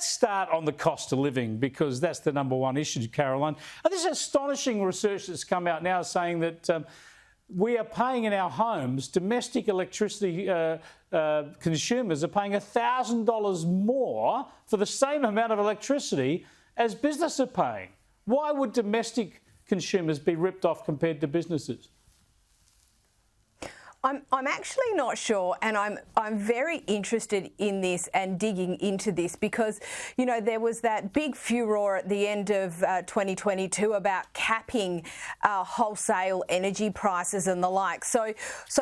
let's start on the cost of living, because that's the number one issue, Caroline. This astonishing research that's come out now saying that we are paying in our homes, domestic electricity consumers are paying $1,000 more for the same amount of electricity as businesses are paying. Why would domestic consumers be ripped off compared to businesses? I'm actually not sure, and I'm very interested in this and digging into this because, you know, there was that big furore at the end of 2022 about capping wholesale energy prices and the like. So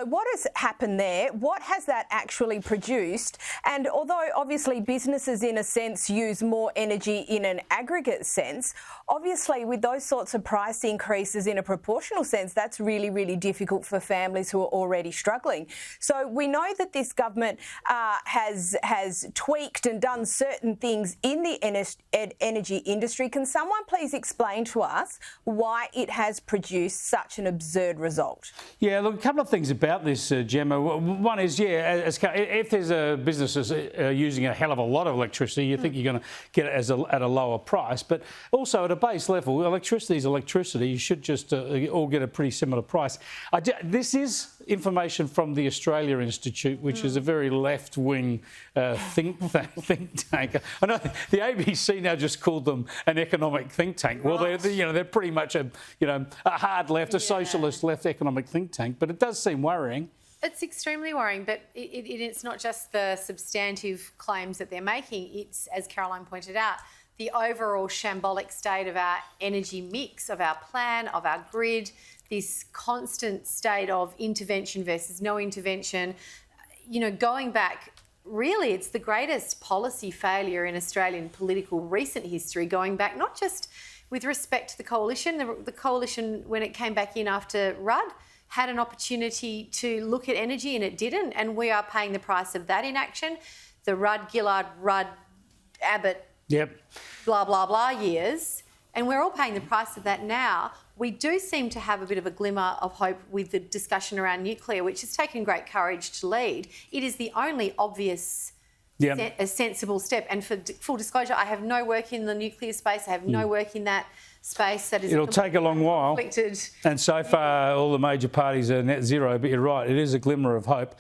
what has happened there? What has that actually produced? And although obviously businesses in a sense use more energy in an aggregate sense, obviously with those sorts of price increases in a proportional sense, that's really, really difficult for families who are already struggling. So we know that this government has tweaked and done certain things in the energy industry. Can someone please explain to us why it has produced such an absurd result? Yeah, look, a couple of things about this, Gemma. One is, if there's a business that's using a hell of a lot of electricity, you think you're going to get it at a lower price. But also at a base level, electricity is electricity. You should just all get a pretty similar price. This is information from the Australia Institute, which is a very left-wing think tank. I know the ABC now just called them an economic think tank. Well, they're pretty much a hard left, a socialist left economic think tank. But it does seem worrying. It's extremely worrying, but it's not just the substantive claims that they're making. It's, as Caroline pointed out, the overall shambolic state of our energy mix, of our plan, of our grid, this constant state of intervention versus no intervention. You know, going back, really, it's the greatest policy failure in Australian political recent history, going back not just with respect to the Coalition. The Coalition, when it came back in after Rudd, had an opportunity to look at energy and it didn't, and we are paying the price of that inaction. The Rudd-Gillard, Rudd-Abbott, blah, blah, blah years, and we're all paying the price of that now. We do seem to have a bit of a glimmer of hope with the discussion around nuclear, which has taken great courage to lead. It is the only obvious, a sensible step. And for full disclosure, I have no work in the nuclear space. I have no work in that space. It'll take a long while. And so far, all the major parties are net zero. But you're right, it is a glimmer of hope.